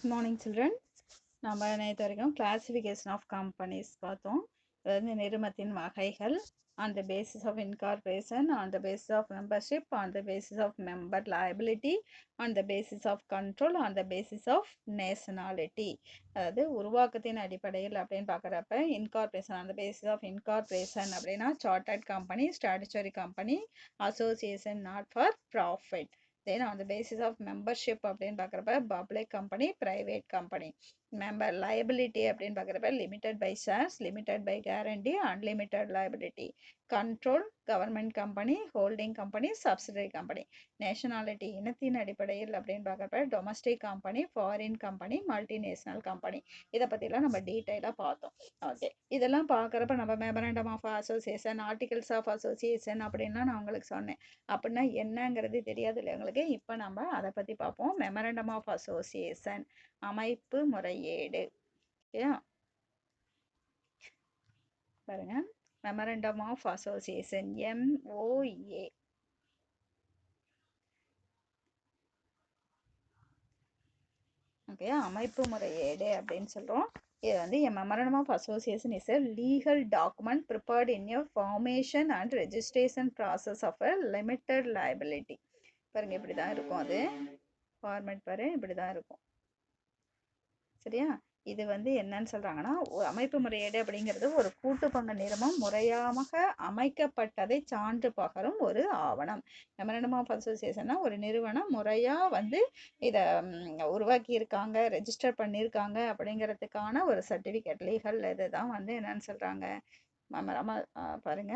Good morning, children. நம்ம நேற்று வரைக்கும் கிளாசிஃபிகேஷன் ஆஃப் கம்பெனிஸ் பார்த்தோம். அதாவது நிறுவனத்தின் வகைகள், on the basis of incorporation, on the basis of membership, on the basis of member liability, on the basis of control, on the basis of nationality. அதாவது உருவாக்கத்தின் அடிப்படையில் அப்படின்னு பார்க்குறப்ப incorporation on the basis of incorporation அப்படின்னா chartered company, statutory company, association not for profit. Then on the basis of membership அப்படின்னு பார்க்குறப்ப public company, private company. Member liability அப்படின்னு பார்க்குறப்ப limited by shares, limited by guarantee, unlimited liability. Control government company, holding company, subsidiary company. Nationality இனத்தின் அடிப்படையில் அப்படின்னு பார்க்குறப்ப domestic company, foreign company, multinational company. இதை பற்றிலாம் நம்ம டீட்டெயிலாக பார்த்தோம். ஓகே, இதெல்லாம் பார்க்குறப்ப நம்ம memorandum of association, articles of association அப்படின்லாம் நான் உங்களுக்கு சொன்னேன். அப்படின்னா என்னங்கிறது தெரியாது இல்லை உங்களுக்கு. இப்போ நம்ம அதை பற்றி பார்ப்போம். மெமரண்டம் ஆஃப் அசோசியேஷன், அமைப்பு முறையீடு. ஓகே, பாருங்க, memorandum of association MOA. Okay, அமைப்பு முறையீடு அப்படின்னு சொல்கிறோம். இது வந்து a memorandum of association is a legal document prepared in a formation and registration process of a limited liability. பாருங்க, இப்படி தான் இருக்கும். அது ஃபார்மேட் பாரு, இப்படி தான் இருக்கும். சரியா? இது வந்து என்னன்னு சொல்றாங்கன்னா, அமைப்பு முறையீடு அப்படிங்கிறது ஒரு கூட்டு பங்கு நிறுவனம் முறையாக அமைக்கப்பட்டதை சான்று பகரும் ஒரு ஆவணம். மெமரண்டம் ஆஃப் அசோசியேஷன்னா ஒரு நிறுவனம் முறையா வந்து இதை உருவாக்கி இருக்காங்க, ரெஜிஸ்டர் பண்ணியிருக்காங்க அப்படிங்கிறதுக்கான ஒரு சர்டிஃபிகேட், லீகல் இதுதான் வந்து என்னன்னு சொல்றாங்க. பாருங்க,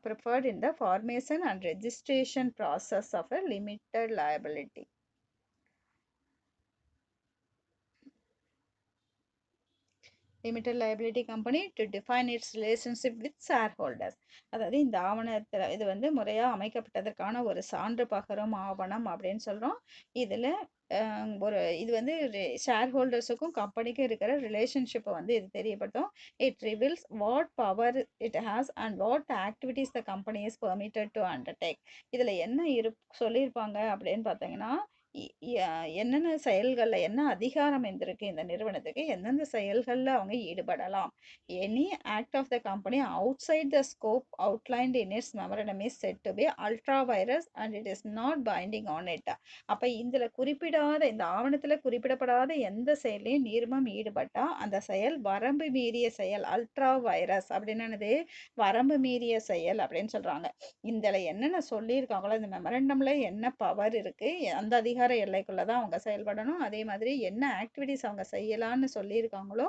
preferred in the formation and registration process of a limited liability. Limited liability company to define its relationship with shareholders. அதாவது இந்த ஆவணத்தில் இது வந்து முறையாக அமைக்கப்பட்டதற்கான ஒரு சான்று பகரும் ஆவணம் அப்படின்னு சொல்கிறோம். இதில் ஒரு இது வந்து ஷேர் ஹோல்டர்ஸுக்கும் கம்பெனிக்கும் இருக்கிற ரிலேஷன்ஷிப்பை வந்து இது தெரியப்படுத்தும். It reveals what power it has and what activities the company is permitted to undertake. இதில் என்ன சொல்லியிருப்பாங்க அப்படின்னு பார்த்தீங்கன்னா, என்னென்ன செயல்களில் என்ன அதிகாரம் இருந்திருக்கு இந்த நிறுவனத்துக்கு, எந்தெந்த செயல்களில் அவங்க ஈடுபடலாம். Any act of the company outside the scope outlined in its memorandum is said to be ultra vires and it is not binding on it. அப்போ இதில் குறிப்பிடாத, இந்த ஆவணத்தில் குறிப்பிடப்படாத எந்த செயலையும் நிறுவனம் ஈடுபட்டால் அந்த செயல் வரம்பு மீறிய செயல், அல்ட்ரா வைரஸ் அப்படின்னு வரம்பு மீறிய செயல் அப்படின்னு சொல்கிறாங்க. இதில் என்னென்ன சொல்லியிருக்காங்களோ இந்த மெமரண்டமில் என்ன பவர் இருக்குது, அந்த அதிகார எல்லைக்குள்ளே தான் அவங்க செயல்படணும். அதே மாதிரி என்ன ஆக்டிவிட்டிஸ் அவங்க செய்யலான்னு சொல்லியிருக்காங்களோ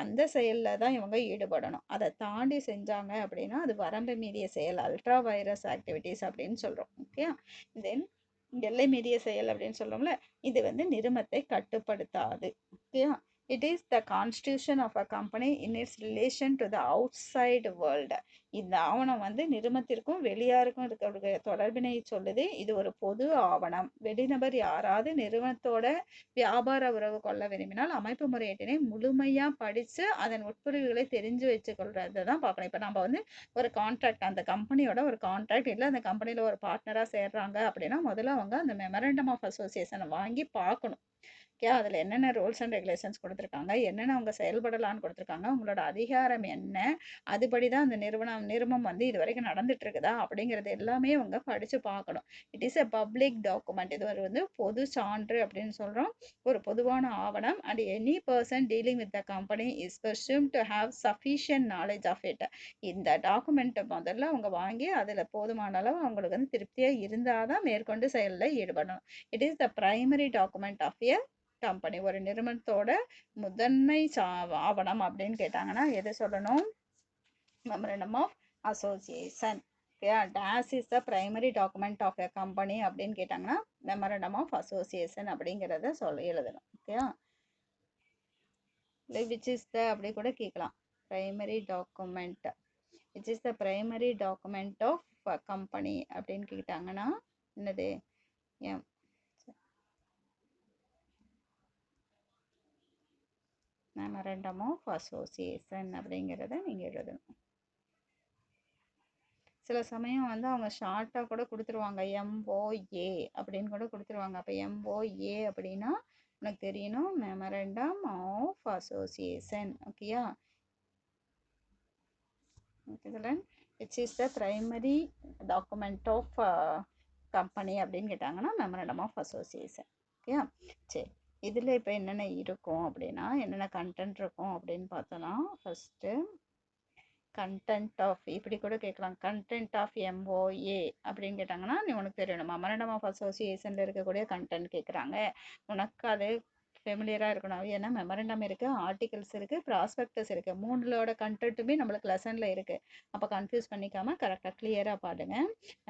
அந்த செயலில் தான் இவங்க ஈடுபடணும். அதை தாண்டி செஞ்சாங்க அப்படின்னா அது வரம்பு மீறிய செயல், அல்ட்ரா வைரஸ் ஆக்டிவிட்டிஸ் அப்படின்னு சொல்கிறோம். ஓகே, தென் எல்லை மீறிய செயல் அப்படின்னு சொல்கிறோம்ல, இது வந்து நிறுவனத்தை கட்டுப்படுத்தாது. Okay, it is the constitution of a company in its relation to the outside world. இந்த ஆவணம் வந்து நிறுவனத்திற்கும் வெளியாருக்கும் இருக்கிற தொடர்பினை சொல்லுது. இது ஒரு பொது ஆவணம். வெளிநபர் யாராவது நிறுவனத்தோட வியாபார உறவு கொள்ள விரும்பினால் அமைப்பு முறையீட்டினை முழுமையா படிச்சு அதன் உட்பிரிவுகளை தெரிஞ்சு வச்சுக்கொள்றதை தான் பார்க்கணும். இப்போ நம்ம வந்து ஒரு கான்ட்ராக்ட், அந்த கம்பெனியோட ஒரு கான்ட்ராக்ட் இல்லை அந்த கம்பெனியில் ஒரு பார்ட்னராக சேர்றாங்க அப்படின்னா முதல்ல அவங்க அந்த மெமரண்டம் ஆஃப் அசோசியேஷனை வாங்கி பார்க்கணும். ஓகே, அதில் என்னென்ன ரூல்ஸ் அண்ட் ரெகுலேஷன்ஸ் கொடுத்துருக்காங்க, என்னென்ன அவங்க செயல்படலான்னு கொடுத்துருக்காங்க, உங்களோட அதிகாரம் என்ன, அதுபடி தான் அந்த நிறுவனம் வந்து இது வரைக்கும் நடந்துட்டு இருக்குதா அப்படிங்கிறது எல்லாமே அவங்க படித்து பார்க்கணும். It is a public document. இது வந்து பொது சான்று அப்படின்னு சொல்கிறோம், ஒரு பொதுவான ஆவணம். And any person dealing with the company is presumed to have sufficient knowledge of it. இந்த டாக்குமெண்ட்டை முதல்ல அவங்க வாங்கி அதில் போதுமான அளவு அவங்களுக்கு வந்து திருப்தியாக இருந்தால் தான் மேற்கொண்டு செயலில் ஈடுபடணும். It is the primary document of a company. ஒரு நிறுவனத்தோட முதன்மை ஆவணம் அப்படின்னு கேட்டாங்கன்னா எது சொல்லணும்? Memorandum of association. This is the primary document of a company அப்படின்னு கேட்டாங்கன்னா மெமரண்டம் ஆஃப் அசோசியேஷன் அப்படிங்கிறத எழுதணும். ஓகேயா, விச் இஸ் த அப்படி கூட கேட்கலாம். Primary document, which is the primary document of company அப்படின்னு கேட்டாங்கன்னா என்னது? மெமரண்டம் ஆஃப் அசோசியேஷன் அப்படிங்கிறத நீங்கள் எழுதணும். சில சமயம் வந்து அவங்க ஷார்ட்டாக கூட கொடுத்துருவாங்க, MOA அப்படின்னு கூட கொடுத்துருவாங்க. அப்போ MOA அப்படின்னா உனக்கு தெரியணும். Memorandum of association. ஓகேயா? Which is the primary document of company அப்படின்னு கேட்டாங்கன்னா மெமரண்டம் ஆஃப் அசோசியேஷன். ஓகேயா? சரி, இதில் இப்போ என்னென்ன இருக்கும் அப்படின்னா, என்னென்ன கண்டென்ட் இருக்கும் அப்படின்னு பார்த்தோன்னா, ஃபஸ்ட்டு கண்டென்ட் ஆஃப், இப்படி கூட கேட்கலாம், கண்டென்ட் ஆஃப் MOA அப்படின்னு கேட்டாங்கன்னா நீ உனக்கு தெரியணும். மெமரண்டம் ஆஃப் அசோசியேஷனில் இருக்கக்கூடிய கண்டென்ட் கேட்குறாங்க, உனக்கு அது ஃபெமிலியராக இருக்கணும். ஏன்னா மெமரண்டம் இருக்குது, ஆர்டிகல்ஸ் இருக்குது, ப்ராஸ்பெக்டஸ் இருக்குது, மூணுலோட கண்டென்ட்டுமே நம்மளுக்கு லெசனில் இருக்குது. அப்போ கன்ஃபியூஸ் பண்ணிக்காமல் கரெக்டாக கிளியராக பாடுங்க.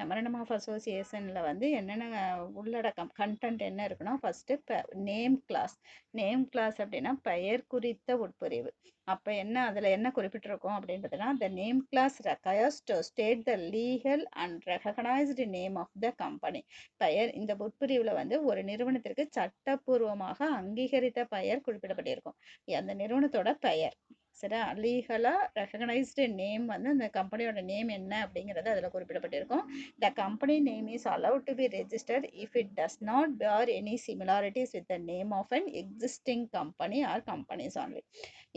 மெமரண்டம் ஆஃப் அசோசியேஷனில் வந்து என்னென்ன உள்ளடக்கம் கண்டென்ட் என்ன இருக்குன்னா, first name class. Name class அப்படின்னா பெயர் குறித்த உட்பிரிவு. அப்போ என்ன அதில் என்ன குறிப்பிட்டிருக்கோம் அப்படின்றதுனா, the name class requires to state the legal and recognized name of the company. பெயர் இந்த உட்பிரிவில் வந்து ஒரு நிறுவனத்திற்கு சட்டப்பூர்வமாக அங்கீகரித்த பெயர் குறிப்பிடப்பட்டிருக்கும். அந்த நிறுவனத்தோட பெயர் சரியா, லீகலாக ரெகனைஸ்டு நேம் வந்து அந்த கம்பெனியோட நேம் என்ன அப்படிங்கிறது அதில் குறிப்பிடப்பட்டிருக்கும். The company name is allowed to be registered if it does not bear any similarities with the name of an existing company or companies only.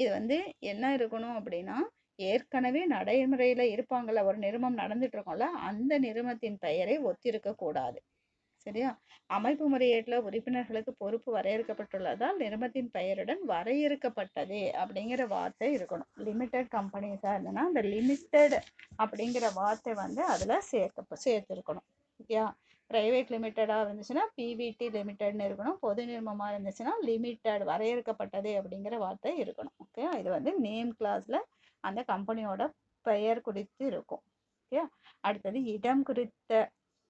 இது வந்து என்ன இருக்கணும் அப்படின்னா, ஏற்கனவே நடைமுறையில் இருப்பாங்கள்ல, ஒரு நிறுவனம் நடந்துட்டு இருக்கோம்ல, அந்த நிறுவனத்தின் பெயரை ஒத்திருக்கக்கூடாது. சரியா? அமைப்பு முறையீட்டில் உறுப்பினர்களுக்கு பொறுப்பு வரையறுக்கப்பட்டுள்ளதால் நிறுவனத்தின் பெயருடன் வரையறுக்கப்பட்டது அப்படிங்கிற வார்த்தை இருக்கணும். லிமிடெட் கம்பெனிஸாக இருந்ததுன்னா அந்த லிமிட்டெட் அப்படிங்கிற வார்த்தை வந்து அதில் சேர்த்துருக்கணும். ஓகேயா? ப்ரைவேட் லிமிட்டடாக இருந்துச்சுன்னா பிவிடி லிமிட்டட்னு இருக்கணும். பொது நிறுவனமாக இருந்துச்சுன்னா லிமிட்டட் வரையறுக்கப்பட்டது அப்படிங்கிற வார்த்தை இருக்கணும். ஓகே, இது வந்து நேம் கிளாஸில் அந்த கம்பெனியோட பெயர் குறித்து இருக்கும். ஓகே, அடுத்தது இடம் குறித்த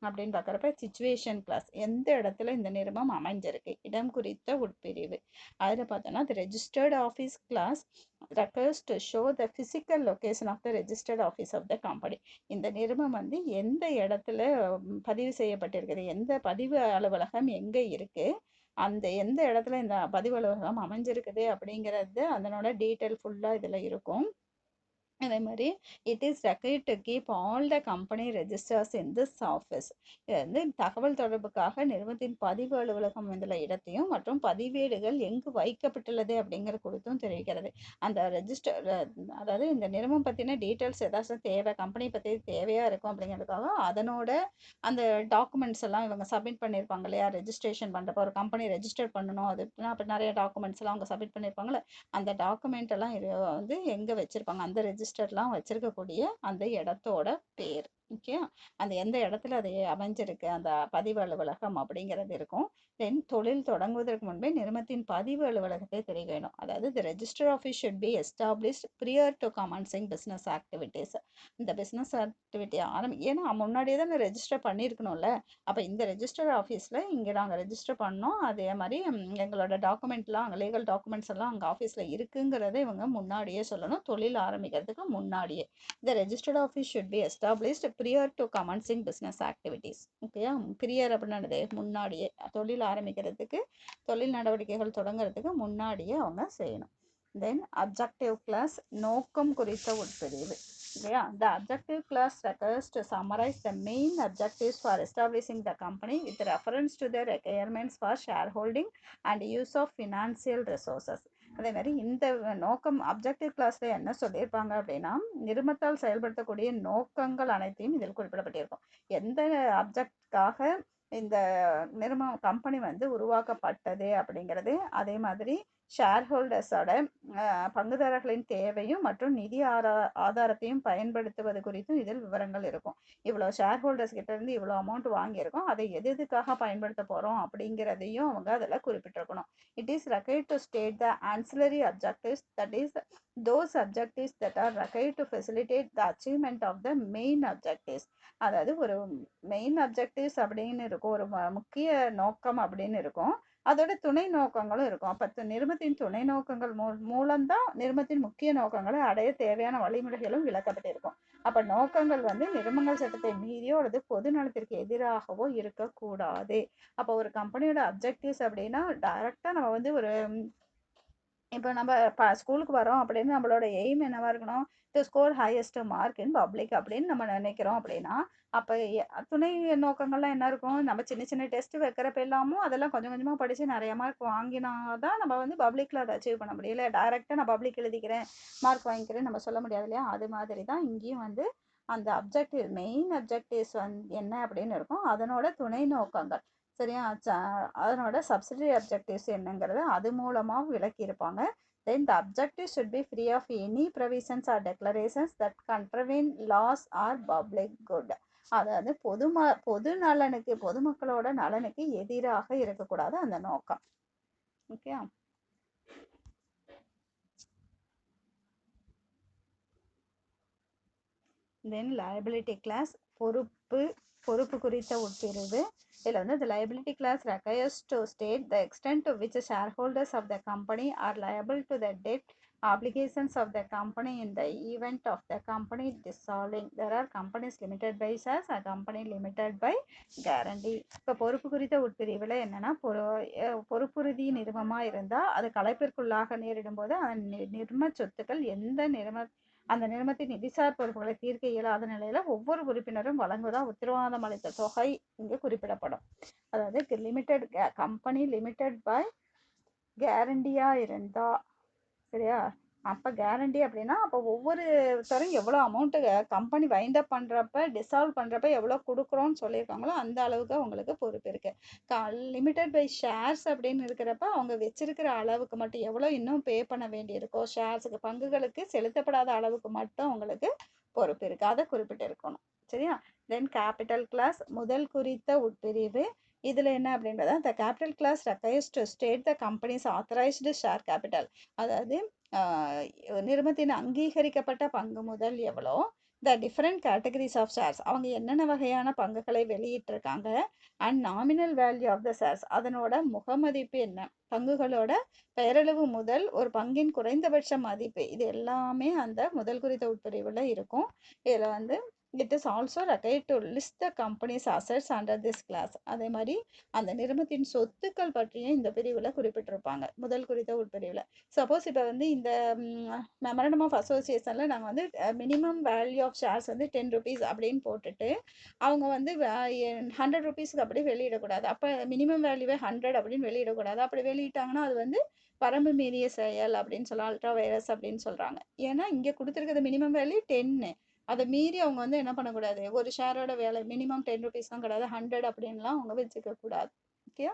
அப்படின்னு பார்க்குறப்ப சிச்சுவேஷன் கிளாஸ். எந்த இடத்துல இந்த நிறுவனம் அமைஞ்சிருக்கு, இடம் குறித்த உட்பிரிவு. அதில் பார்த்தோன்னா the registered office class refers to show the physical location of the registered office of the company. இந்த நிறுவனம் வந்து எந்த இடத்துல பதிவு செய்யப்பட்டிருக்குது, எந்த பதிவு அலுவலகம் எங்கே இருக்குது, அந்த எந்த இடத்துல இந்த பதிவு அலுவலகம் அமைஞ்சிருக்குது அப்படிங்கிறது அதனோட டீட்டெயில் ஃபுல்லாக இதில் இருக்கும். அதே மாதிரி it is required to keep all the company registers in this office. இது வந்து தகவல் தொடர்புக்காக நிறுவனத்தின் பதிவு அலுவலகம் இந்த இடத்தையும் மற்றும் பதிவேடுகள் எங்கு வைக்கப்பட்டுள்ளது அப்படிங்கிற குறித்தும் தெரிவிக்கிறது. அந்த ரெஜிஸ்டர், அதாவது இந்த நிறுவனம் பற்றின டீட்டெயில்ஸ் ஏதாச்சும் தேவை, கம்பெனி பற்றி தேவையாக இருக்கும் அப்படிங்கிறதுக்காக அதனோட அந்த டாக்குமெண்ட்ஸ் எல்லாம் இவங்க சப்மிட் பண்ணியிருப்பாங்க இல்லையா, ரெஜிஸ்ட்ரேஷன் பண்ணுறப்போ ஒரு கம்பெனி ரெஜிஸ்டர் பண்ணணும் அது அப்போ நிறைய டாக்குமெண்ட்ஸ் எல்லாம் அவங்க சப்மிட் பண்ணியிருப்பாங்களே, அந்த டாக்குமெண்ட் எல்லாம் வந்து எங்கே வச்சுருப்பாங்க, அந்த ரெஜிஸ்டர்லாம் வச்சுருக்கக்கூடிய அந்த இடத்தோட பேர். ஓகே, அந்த எந்த இடத்துல அது அமைஞ்சிருக்கு அந்த பதிவு அலுவலகம் அப்படிங்கிறது இருக்கும். தென் தொழில் தொடங்குவதற்கு முன்பே நிறுவனத்தின் பதிவு அலுவலகத்தை தெரிய வேணும். அதாவது the register office should be established prior to commencing business activities. இந்த பிஸ்னஸ் ஆக்டிவிட்டி ஏன்னா முன்னாடியே தான் ரெஜிஸ்டர் பண்ணியிருக்கணும்ல. அப்போ இந்த ரெஜிஸ்டர் ஆஃபீஸில் இங்கே நாங்கள் ரெஜிஸ்டர் பண்ணோம், அதே மாதிரி எங்களோட டாக்குமெண்ட்லாம் அங்கே லீகல் டாக்குமெண்ட்ஸ் எல்லாம் அங்கே ஆஃபீஸில் இருக்குங்கிறத இவங்க முன்னாடியே சொல்லணும், தொழில் ஆரம்பிக்கிறதுக்கு முன்னாடியே. The registered office should be established prior to commencing business activities. ஓகேயா? ப்ரியர் அப்படின்னது முன்னாடியே, தொழில் ஆரம்பிக்கிறதுக்கு, தொழில் நடவடிக்கைகள் தொடங்குறதுக்கு முன்னாடியே அவங்க செய்யணும். தென் அப்ஜெக்டிவ் கிளாஸ், நோக்கம் குறித்த உட்பிரிவு. இல்லையா? The objective class refers to summarize the main objectives for establishing the company with reference to the requirements for shareholding and use of financial resources. அதே மாதிரி இந்த நோக்கம் அப்ஜெக்டிவ் கிளாஸ்ல என்ன சொல்லியிருப்பாங்க அப்படின்னா, நிறுவனத்தால் செயல்படுத்தக்கூடிய நோக்கங்கள் அனைத்தையும் இதில் குறிப்பிடப்பட்டிருக்கும். எந்த அப்ஜெக்டுக்காக இந்த நிறுவனம் கம்பெனி வந்து உருவாக்கப்பட்டது அப்படிங்கிறது, அதே மாதிரி ஷேர் ஹோல்டர்ஸோட பங்குதாரர்களின் தேவையும் மற்றும் நிதி ஆதாரத்தையும் பயன்படுத்துவது குறித்தும் இதில் விவரங்கள் இருக்கும். இவ்வளோ ஷேர் ஹோல்டர்ஸ் கிட்ட இருந்து இவ்வளோ அமௌண்ட் வாங்கியிருக்கோம், அதை எதுக்காக பயன்படுத்த போகிறோம் அப்படிங்கிறதையும் அவங்க அதில் குறிப்பிட்டிருக்கணும். It is required to state the ancillary objectives, that is those objectives that are required to facilitate the achievement of the main objectives. அதாவது ஒரு மெயின் அப்ஜெக்டிவ்ஸ் அப்படின்னு இருக்கும், ஒரு முக்கிய நோக்கம் அப்படின்னு இருக்கும், அதோட துணை நோக்கங்களும் இருக்கும். அப்போ நிறுவனத்தின் துணை நோக்கங்கள் மூலம்தான் நிறுவனத்தின் முக்கிய நோக்கங்களை அடைய தேவையான வழிமுறைகளும் விளக்கப்பட்டிருக்கும். அப்போ நோக்கங்கள் வந்து நிறுவனங்கள் சட்டத்தை மீறியோ அல்லது பொது நலத்திற்கு எதிராகவோ இருக்கக்கூடாது. அப்போ ஒரு கம்பெனியோட அப்ஜெக்டிவ்ஸ் அப்படின்னா டைரக்டாக நம்ம வந்து ஒரு இப்போ நம்ம ஸ்கூலுக்கு வரோம் அப்படின்னு நம்மளோட எய்ம் என்னவா இருக்கணும்? To score highest mark in public அப்படின்னு நம்ம நினைக்கிறோம் அப்படின்னா, அப்ப துணை நோக்கங்கள்லாம் என்ன இருக்கும்? நம்ம சின்ன சின்ன டெஸ்ட் வைக்கிறப்ப எல்லாமும் அதெல்லாம் கொஞ்சம் கொஞ்சமா படிச்சு நெறைய மார்க் வாங்கினா தான் நம்ம வந்து பப்ளிக்ல அத அச்சீவ் பண்ண முடியும். இல்ல டைரக்ட்டா நான் பப்ளிக் எழுதிக்கிறேன், மார்க் வாங்கிக்கிறேன்னு நம்ம சொல்ல முடியாது இல்லையா? அது மாதிரி தான் இங்கேயும் வந்து அந்த அப்ஜெக்டிவ் மெயின் அப்ஜெக்டிவ்ஸ் என்ன அப்படின்னு இருக்கும். அதனோட துணை நோக்கங்கள். சரியா? அதனோட சப்சிடரி அப்ஜெக்டிவ்ஸ் என்னங்கிறத அது மூலமா விளக்கியிருப்பாங்க. Then the objective should be free of any provisions or declarations that contravene laws or public good. அதாவது பொது நலனுக்கு பொதுமக்களோட நலனுக்கு எதிராக இருக்கக்கூடாது அந்த நோக்கம். ஓகே. தென் liability class பொறுப்பு குறித்த உட்பிரிவு. இதில் வந்து the liability class requires to state the extent to which shareholders of the company are liable to the debt obligations of the company in the event of the company dissolving. There are companies limited by shares and company limited by guarantee. இப்போ பொறுப்பு குறித்த உட்பிரிவில் என்னன்னா பொறுப்புறுதி நிறுவனமாக இருந்தால் அது கலைப்பிற்குள்ளாக நேரிடும் போது நிர்ம சொத்துக்கள் அந்த நிறுவனத்தின் நிதிசார் பொறுப்புகளை தீர்க்க இயலாத நிலையில ஒவ்வொரு உறுப்பினரும் வழங்குவதா உத்தரவாதம் அளித்த தொகை இங்கு குறிப்பிடப்படும். அதாவது லிமிடெட் கம்பெனி லிமிடெட் பை கேரண்டியா இருந்தா, சரியா? அப்ப கேரண்டி அப்படின்னா அப்போ ஒவ்வொருத்தரும் எவ்வளோ அமௌண்ட் கம்பெனி வைண்ட் அப் பண்றப்ப டிசால்வ் பண்றப்ப எவ்வளோ கொடுக்குறோன்னு சொல்லியிருக்காங்களோ அந்த அளவுக்கு அவங்களுக்கு பொறுப்பு இருக்கு. லிமிடெட் பை ஷேர்ஸ் அப்படின்னு இருக்கிறப்ப அவங்க வச்சிருக்கிற அளவுக்கு மட்டும் எவ்வளோ இன்னும் பே பண்ண வேண்டியிருக்கோ ஷேர்ஸுக்கு பங்குகளுக்கு செலுத்தப்படாத அளவுக்கு மட்டும் அவங்களுக்கு பொறுப்பு இருக்கு. அதை குறிப்பிட்டு இருக்கணும். சரியா? தென் கேபிட்டல் கிளாஸ் முதல் குறித்த உட்பிரிவு. இதுல என்ன அப்படின்றத the capital class requires to state the company's authorized share capital. அதாவது நிறுவனத்தின் அங்கீகரிக்கப்பட்ட பங்கு முதல் எவ்வளோ, the different categories of shares அவங்க என்னென்ன வகையான பங்குகளை வெளியிட்டிருக்காங்க, and nominal value of the shares அதனோட முகமதிப்பு என்ன, பங்குகளோட பெயரளவு முதல் ஒரு பங்கின் குறைந்தபட்ச மதிப்பு, இது எல்லாமே அந்த முதல் குறித்த உட்பிரிவில் இருக்கும். இதில் வந்து it is also required to list the company's assets under this class. அதே மாதிரி அந்த நிறுவனத்தின் சொத்துக்கள் பற்றியும் இந்த பிரிவில் குறிப்பிட்டிருப்பாங்க முதல் குறித்த உட்பிரிவில். சப்போஸ் இப்போ வந்து இந்த மெமரண்டம் ஆஃப் அசோசியேஷனில் நாங்கள் வந்து மினிமம் வேல்யூ ஆஃப் ஷேர்ஸ் வந்து 10 rupees அப்படின்னு போட்டுட்டு அவங்க வந்து 100 rupeesக்கு அப்படி வெளியிடக்கூடாது. அப்போ மினிமம் வேல்யூவே 100 அப்படின்னு வெளியிடக்கூடாது. அப்படி வெளியிட்டாங்கன்னா அது வந்து வரம்பு மீறிய செயல் அப்படின்னு சொல்லலாம், அல்ட்ரா வைரஸ் அப்படின்னு சொல்கிறாங்க. ஏன்னா இங்கே கொடுத்துருக்கிறது மினிமம் வேல்யூ 10, அதை மீறி அவங்க வந்து என்ன பண்ணக்கூடாது, ஒரு ஷேரோட வேலை மினிமம் 10 rupees தான் கிடையாது, 100 அப்படின்லாம் அவங்க வச்சுக்க கூடாது. ஓகே.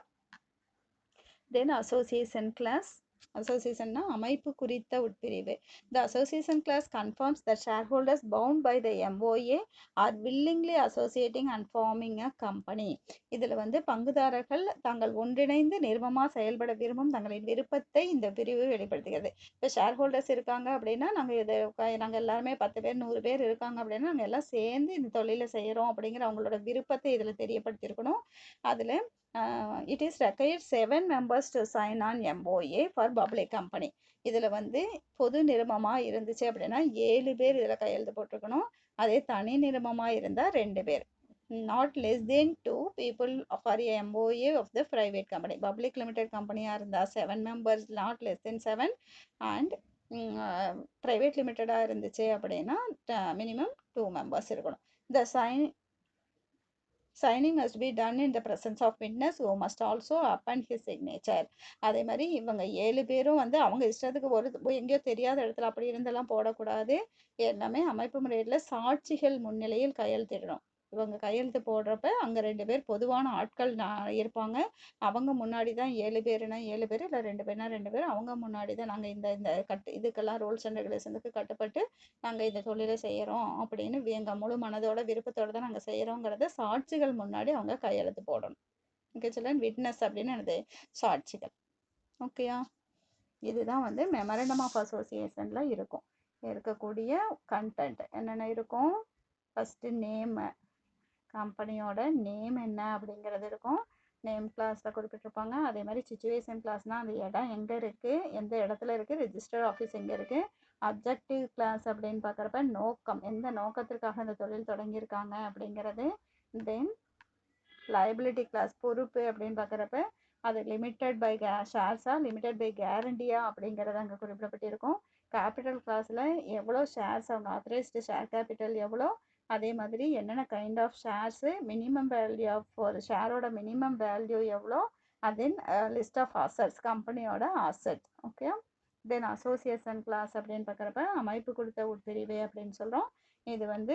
Then association clause. அசோசியேஷன்னா அமைப்பு குறித்த உட்பிரிவு. The association clause confirms the shareholders bound by the MOA are willingly associating and forming a company. இதில் வந்து பங்குதாரர்கள் தாங்கள் ஒன்றிணைந்து நிறுவனமாக செயல்பட விரும்பும் தங்களின் விருப்பத்தை இந்த பிரிவு வெளிப்படுத்துகிறது. இப்போ ஷேர்ஹோல்டர்ஸ் இருக்காங்க அப்படின்னா நாங்கள் எல்லாருமே 10 பேர் 100 பேர் இருக்காங்க அப்படின்னா நாங்கள் எல்லாம் சேர்ந்து இந்த தொழிலை செய்கிறோம் அப்படிங்கிற அவங்களோட விருப்பத்தை இதில் தெரியப்படுத்தியிருக்கணும். அதில் it is required 7 members to sign on MOA for public company. இதில் வந்து பொது நிறுவனமாக இருந்துச்சு அப்படின்னா 7 பேர் இதில் கையெழுத்து போட்டிருக்கணும். அதே தனி நிறுவனமாக இருந்தால் 2 பேர். not less than 2 people for a MOA of the private company. Public limited company-யாக இருந்தால் 7 members, not less than 7, and private limited-ஆக இருந்துச்சு அப்படின்னா minimum 2 members இருக்கணும். The signing must be done in the presence of witness who must also append his signature. அதே மாதிரி இவங்க 7 பேரும் வந்து அவங்க இஷ்டத்துக்கு எங்கேயோ தெரியாத இடத்துல அப்படி இருந்தெல்லாம் போடக்கூடாது. எல்லாமே அமைப்பு முறையில் சாட்சிகள் முன்னிலையில் கையெழுத்திடணும். இவங்க கையெழுத்து போடுறப்ப அங்கே 2 பேர் பொதுவான ஆட்கள் இருப்பாங்க. அவங்க முன்னாடி தான் 7 பேருனா 7 பேர், இல்லை 2 பேர்னா 2 பேர், அவங்க முன்னாடி தான் நாங்கள் இந்த இதுக்கெல்லாம் ரூல்ஸ் அண்ட் ரெகுலேஷனுக்கு கட்டுப்பட்டு நாங்கள் இந்த தொழிலை செய்கிறோம் அப்படின்னு எங்கள் முழு மனதோட விருப்பத்தோடு தான் நாங்கள் செய்கிறோங்கிறத சாட்சிகள் முன்னாடி அவங்க கையெழுத்து போடணும். ஓகே சில்ட்ரன், விட்னஸ் அப்படின்னு என்னது, சாட்சிகள். ஓகேயா? இதுதான் வந்து மெமரண்டம் ஆஃப் அசோசியேஷனில் இருக்கக்கூடிய கண்டென்ட். என்னென்ன இருக்கும்? ஃபஸ்ட்டு நேமு, கம்பெனியோட நேம் என்ன அப்படிங்கிறது இருக்கும். நேம் கிளாஸில் குறிப்பிட்டிருப்பாங்க. அதே மாதிரி சிச்சுவேஷன் கிளாஸ்னால் அந்த இடம் எங்கே இருக்குது, எந்த இடத்துல இருக்குது, ரெஜிஸ்டர் ஆஃபீஸ் எங்கே இருக்குது. அப்ஜெக்டிவ் கிளாஸ் அப்படின்னு பார்க்குறப்ப நோக்கம், எந்த நோக்கத்திற்காக இந்த தொழில் தொடங்கியிருக்காங்க அப்படிங்கிறது. தென் லைபிலிட்டி கிளாஸ் பொறுப்பு அப்படின்னு பார்க்குறப்ப அது லிமிட்டட் பை ஷேர்ஸா லிமிட்டட் பை கேரண்டியா அப்படிங்கிறது அங்கே குறிப்பிடப்பட்டிருக்கும். கேபிட்டல் கிளாஸில் எவ்வளோ ஷேர்ஸ் அவங்க ஆத்தரைஸ்டு ஷேர் கேபிட்டல் எவ்வளோ, அதே மாதிரி என்னென்ன kind of shares, minimum value of ஒரு ஷேரோட மினிமம் வேல்யூ எவ்வளோ, தென் லிஸ்ட் ஆஃப் அசட்ஸ் கம்பெனியோட asset. Okay. Then association clause அப்படின்னு பார்க்குறப்ப அமைப்பு கொடுத்த உட்பிரிவு அப்படின்னு சொல்கிறோம். இது வந்து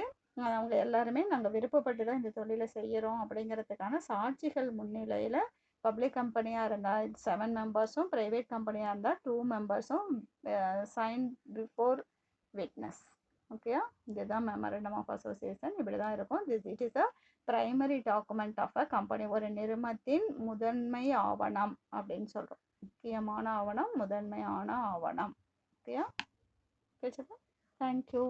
அவங்க எல்லாருமே நாங்கள் விருப்பப்பட்டு தான் இந்த தொழிலை செய்கிறோம் அப்படிங்கிறதுக்கான சாட்சிகள் முன்னிலையில் பப்ளிக் கம்பெனியாக இருந்தால் 7 மெம்பர்ஸும், ப்ரைவேட் கம்பெனியாக இருந்தால் 2 மெம்பர்ஸும் சைன் பிஃபோர் விட்னஸ். ஓகேயா, இதுதான் மெமரண்டம் ஆஃப் அசோசியேஷன். இப்படி தான் இருக்கும். It is a primary document of a company. ஒரு நிறுவனத்தின் முதன்மை ஆவணம் அப்படின்னு சொல்கிறோம். முக்கியமான ஆவணம், முதன்மையான ஆவணம். ஓகேயா, தேங்க்யூ.